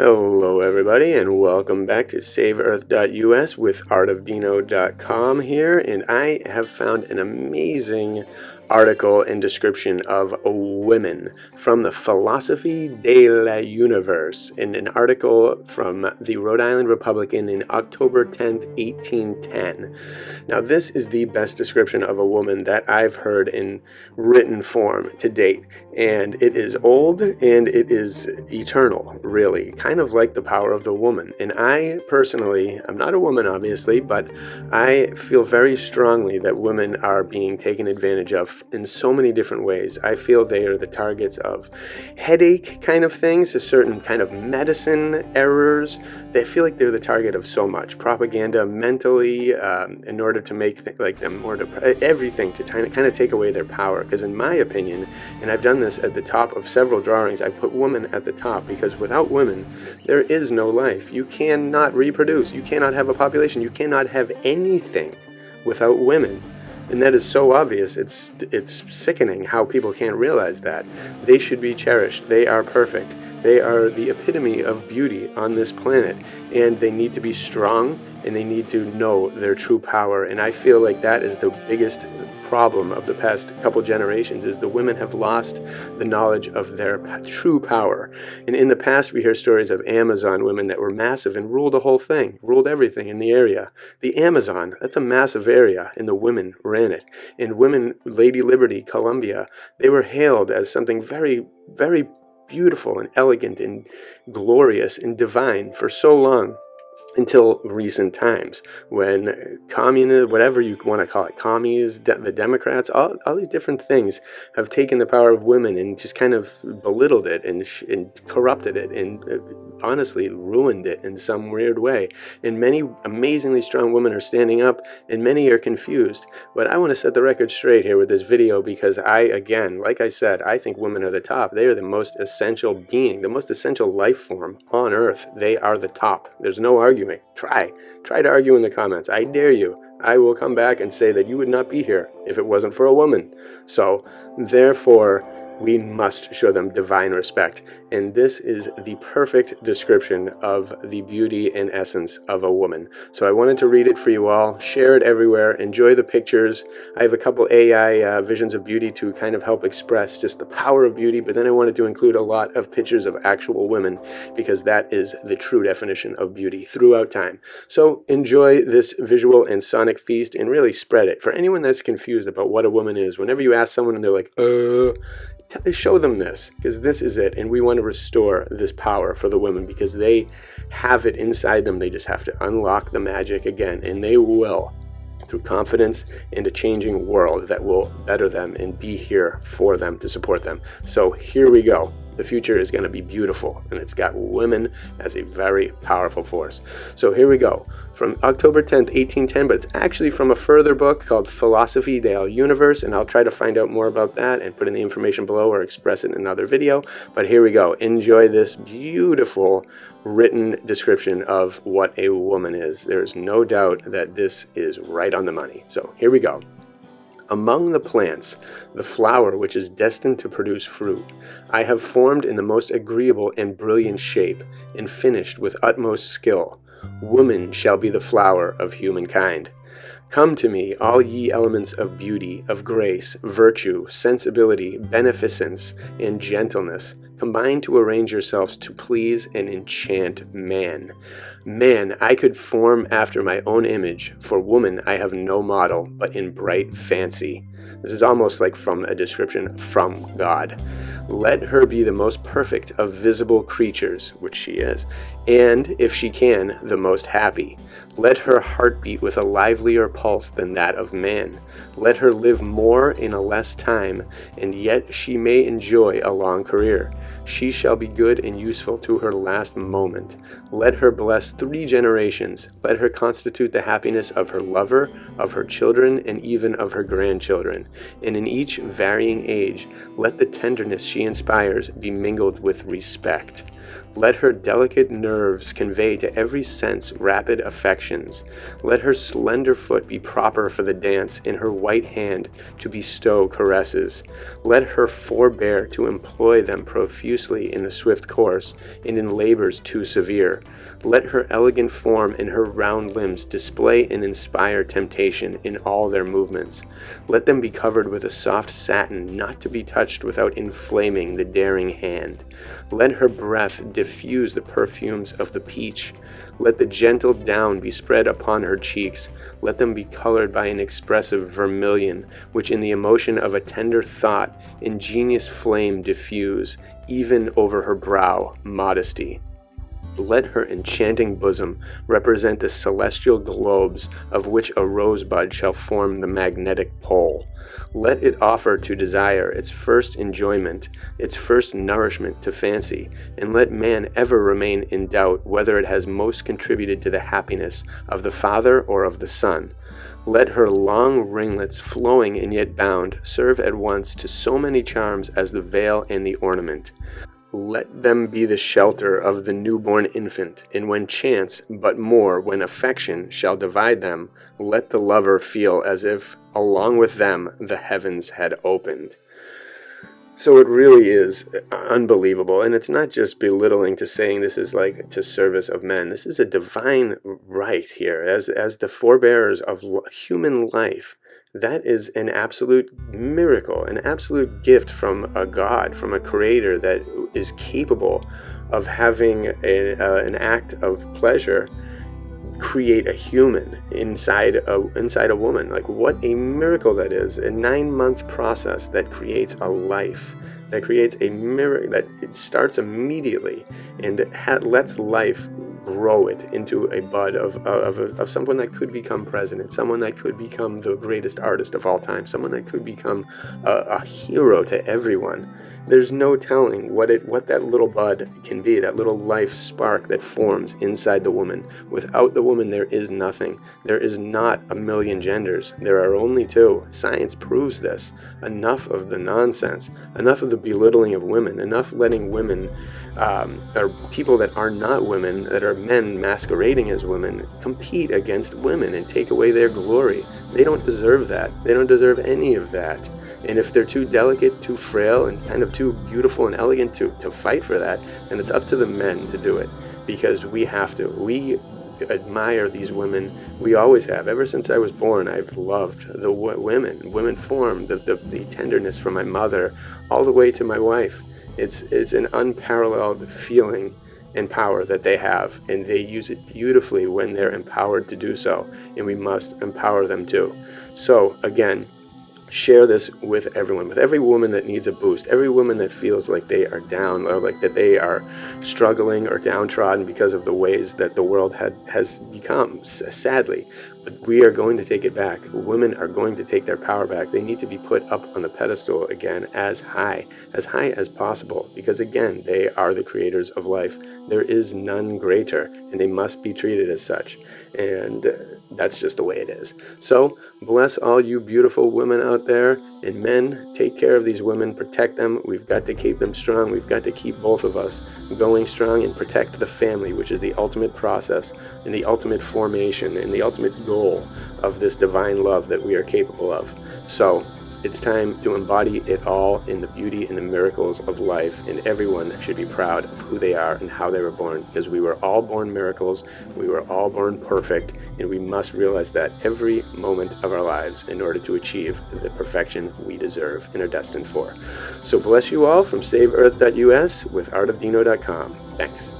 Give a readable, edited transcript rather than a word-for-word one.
Hello everybody, and welcome back to SaveEarth.us with artofdino.com here, and I have found an amazing article and description of women from the Philosophy de la Universe in an article from the Rhode Island Republican in October 10th, 1810. Now this is the best description of a woman that I've heard in written form to date, and it is old and it is eternal, really, kind of like the power of the woman. And I personally, I'm not a woman obviously, but I feel very strongly that women are being taken advantage of in so many different ways. I feel they are the targets of headache kind of things, a certain kind of medicine errors. They feel like they're the target of so much propaganda mentally, in order to make them more everything to kind of take away their power. Because in my opinion, and I've done this at the top of several drawings, I put women at the top because without women there is no life. You cannot reproduce, you cannot have a population, you cannot have anything without women. And that is so obvious, it's sickening how people can't realize that. They should be cherished. They are perfect. They are the epitome of beauty on this planet. And they need to be strong, and they need to know their true power. And I feel like that is the biggest problem of the past couple generations, is the women have lost the knowledge of their true power. And in the past we hear stories of Amazon women that were massive and ruled the whole thing, ruled everything in the area. The Amazon, that's a massive area, and the women ran it. And women, Lady Liberty, Columbia, they were hailed as something very, very beautiful and elegant and glorious and divine for so long, until recent times when communism, whatever you want to call it, commies, the Democrats, all these different things have taken the power of women and just kind of belittled it and corrupted it and honestly ruined it in some weird way. And many amazingly strong women are standing up, and many are confused. But I want to set the record straight here with this video, because again, like I said, I think women are the top. They are the most essential being, the most essential life form on Earth. They are the top. There's no argument. Try to argue in the comments. I dare you. I will come back and say that you would not be here if it wasn't for a woman. So therefore, we must show them divine respect. And this is the perfect description of the beauty and essence of a woman. So I wanted to read it for you all, share it everywhere, enjoy the pictures. I have a couple AI visions of beauty to kind of help express just the power of beauty, but then I wanted to include a lot of pictures of actual women, because that is the true definition of beauty throughout time. So enjoy this visual and sonic feast and really spread it. For anyone that's confused about what a woman is, whenever you ask someone and they're like, show them this, because this is it. And we want to restore this power for the women, because they have it inside them. They just have to unlock the magic again, and they will, through confidence and a changing world that will better them and be here for them to support them. So here we go. The future is going to be beautiful, and it's got women as a very powerful force. So here we go, from October 10th, 1810, but it's actually from a further book called Philosophy de la Universe, and I'll try to find out more about that and put in the information below or express it in another video. But here we go. Enjoy this beautiful written description of what a woman is. There's no doubt that this is right on the money. So here we go. Among the plants, the flower which is destined to produce fruit, I have formed in the most agreeable and brilliant shape, and finished with utmost skill. Woman shall be the flower of humankind. Come to me, all ye elements of beauty, of grace, virtue, sensibility, beneficence, and gentleness. Combine to arrange yourselves to please and enchant man. Man I could form after my own image, for woman I have no model, but in bright fancy. This is almost like from a description from God. Let her be the most perfect of visible creatures, which she is, and, if she can, the most happy. Let her heart beat with a livelier pulse than that of man. Let her live more in a less time, and yet she may enjoy a long career. She shall be good and useful to her last moment. Let her bless 3 generations. Let her constitute the happiness of her lover, of her children, and even of her grandchildren. And in each varying age, let the tenderness she inspires be mingled with respect. Let her delicate nerves convey to every sense rapid affections. Let her slender foot be proper for the dance, and her white hand to bestow caresses. Let her forbear to employ them profusely in the swift course, and in labors too severe. Let her elegant form and her round limbs display and inspire temptation in all their movements. Let them be covered with a soft satin, not to be touched without inflaming the daring hand. Let her breath diffuse the perfumes of the peach. Let the gentle down be spread upon her cheeks. Let them be colored by an expressive vermilion, which in the emotion of a tender thought, ingenious flame diffuse, even over her brow, modesty. Let her enchanting bosom represent the celestial globes of which a rosebud shall form the magnetic pole. Let it offer to desire its first enjoyment, its first nourishment to fancy, and let man ever remain in doubt whether it has most contributed to the happiness of the father or of the son. Let her long ringlets, flowing and yet bound, serve at once to so many charms as the veil and the ornament. Let them be the shelter of the newborn infant, and when chance, but more when affection, shall divide them, let the lover feel as if, along with them, the heavens had opened. So it really is unbelievable, and it's not just belittling to saying this is like to service of men. This is a divine right here, as the forebearers of human life. That is an absolute miracle, an absolute gift from a God, from a creator that is capable of having an act of pleasure create a human inside a woman. Like, what a miracle that is. A 9-month process that creates a life, that creates a miracle, that it starts immediately and lets life grow it into a bud of someone that could become president, someone that could become the greatest artist of all time, someone that could become a hero to everyone. There's no telling what that little bud can be, that little life spark that forms inside the woman. Without the woman, there is nothing. There is not a million genders. There are only 2. Science proves this. Enough of the nonsense, enough of the belittling of women, enough letting women, or people that are not women, that are men masquerading as women, compete against women and take away their glory. They don't deserve that. They don't deserve any of that. And if they're too delicate, too frail, and kind of too beautiful and elegant to fight for that, then it's up to the men to do it, because we have to. We admire these women. We always have. Ever since I was born, I've loved the women form, the tenderness from my mother all the way to my wife. It's an unparalleled feeling and power that they have, and they use it beautifully when they're empowered to do so, and we must empower them too. So again, share this with everyone, with every woman that needs a boost, every woman that feels like they are down, or like that they are struggling or downtrodden because of the ways that the world has become, sadly. But we are going to take it back. Women are going to take their power back. They need to be put up on the pedestal again, as high as possible, because again, they are the creators of life. There is none greater, and they must be treated as such. And that's just the way it is. So bless all you beautiful women out there, and men, take care of these women, protect them. We've got to keep them strong. We've got to keep both of us going strong and protect the family, which is the ultimate process and the ultimate formation and the ultimate goal of this divine love that we are capable of. So it's time to embody it all in the beauty and the miracles of life, and everyone should be proud of who they are and how they were born, because we were all born miracles, we were all born perfect, and we must realize that every moment of our lives in order to achieve the perfection we deserve and are destined for. So bless you all from SaveEarth.us with artofdino.com. Thanks.